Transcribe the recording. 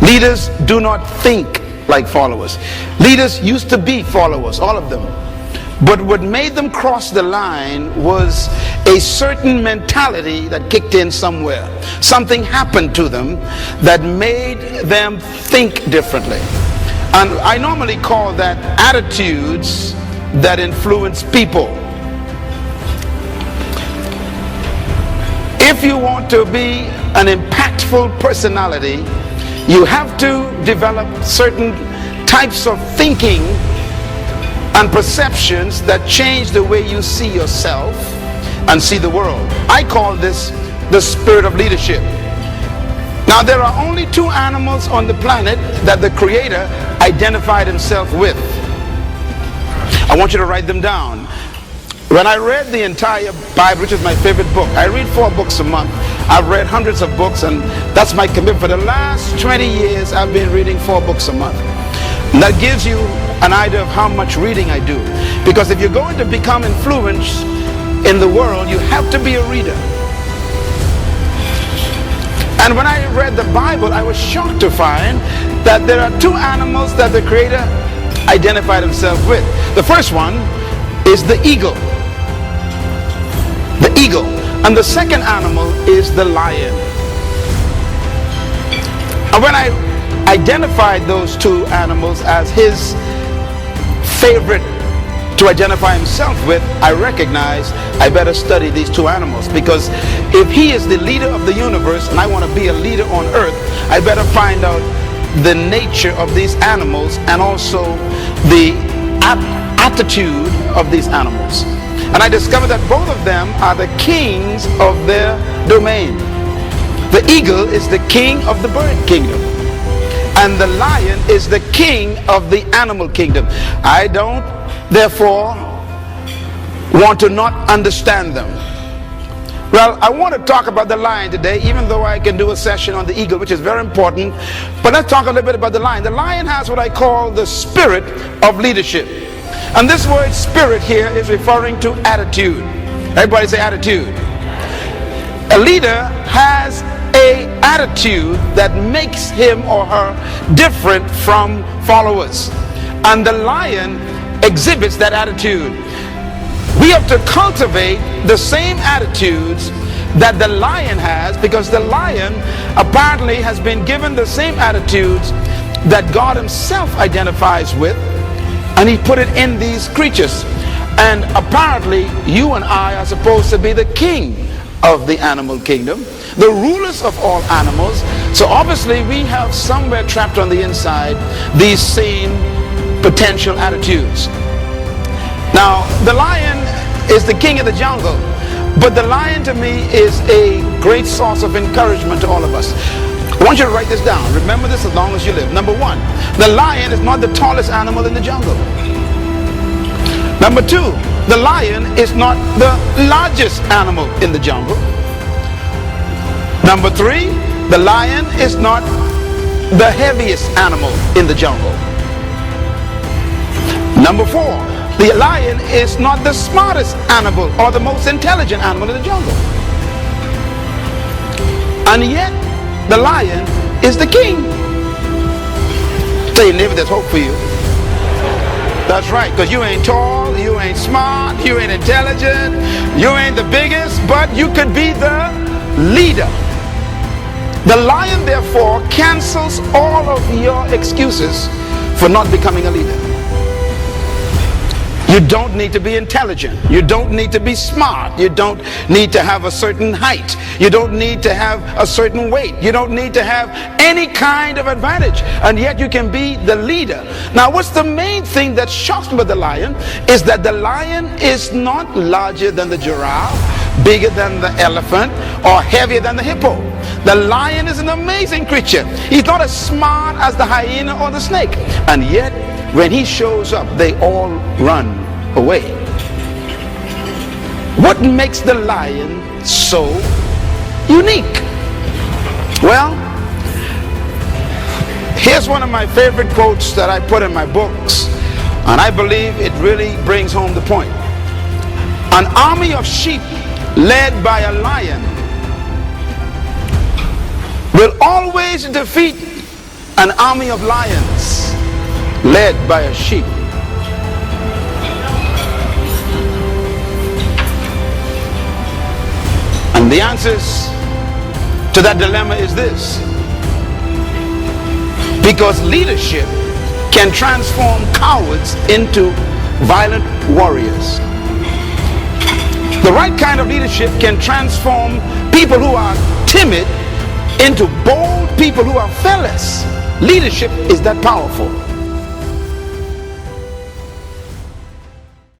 Leaders do not think like followers. Leaders used to be followers, all of them. But what made them cross the line was a certain mentality that kicked in somewhere. Something happened to them that made them think differently. And I normally call that attitudes that influence people. If you want to be an impactful personality, you have to develop certain types of thinking and perceptions that change the way you see yourself and see the world. I call this the spirit of leadership. Now, there are only two animals on the planet that the Creator identified himself with. I want you to write them down. When I read the entire Bible, which is my favorite book, I read 4 books a month. I've read hundreds of books, and that's my commitment. For the last 20 years, I've been reading 4 books a month. And that gives you an idea of how much reading I do. Because if you're going to become influenced in the world, you have to be a reader. And when I read the Bible, I was shocked to find that there are 2 animals that the Creator identified himself with. The first one is the eagle. The eagle. And the second animal is the lion. And when I identified those 2 animals as his favorite to identify himself with, I recognized I better study these 2 animals, because if he is the leader of the universe and I want to be a leader on earth, I better find out the nature of these animals and also the attitude of these animals. And I discovered that both of them are the kings of their domain. The eagle is the king of the bird kingdom, and the lion is the king of the animal kingdom. I don't, therefore, want to not understand them. Well, I want to talk about the lion today, even though I can do a session on the eagle, which is very important. But let's talk a little bit about the lion. The lion has what I call the spirit of leadership. And this word spirit here is referring to attitude. Everybody say attitude. A leader has an attitude that makes him or her different from followers. And the lion exhibits that attitude. We have to cultivate the same attitudes that the lion has, because the lion apparently has been given the same attitudes that God himself identifies with, and he put it in these creatures. And apparently you and I are supposed to be the king of the animal kingdom, the rulers of all animals. So obviously we have somewhere trapped on the inside these same potential attitudes. Now, the lion is the king of the jungle, but the lion to me is a great source of encouragement to all of us. I want you to write this down. Remember this as long as you live. Number 1, the lion is not the tallest animal in the jungle. Number 2, the lion is not the largest animal in the jungle. Number 3, the lion is not the heaviest animal in the jungle. Number 4, the lion is not the smartest animal or the most intelligent animal in the jungle. And yet, the lion is the king. Tell your neighbor there's hope for you. That's right, because you ain't tall, you ain't smart, you ain't intelligent, you ain't the biggest, but you could be the leader. The lion, therefore, cancels all of your excuses for not becoming a leader. You don't need to be intelligent. You don't need to be smart. You don't need to have a certain height. You don't need to have a certain weight. You don't need to have any kind of advantage. And yet you can be the leader. Now, what's the main thing that shocks me about the lion is that the lion is not larger than the giraffe, bigger than the elephant, or heavier than the hippo. The lion is an amazing creature. He's not as smart as the hyena or the snake. And yet, when he shows up, they all run away. What makes the lion so unique? Well, here's one of my favorite quotes that I put in my books, and I believe it really brings home the point. An army of sheep led by a lion will always defeat an army of lions led by a sheep? And the answers to that dilemma is this: because leadership can transform cowards into violent warriors. The right kind of leadership can transform people who are timid into bold people who are fearless. Leadership is that powerful.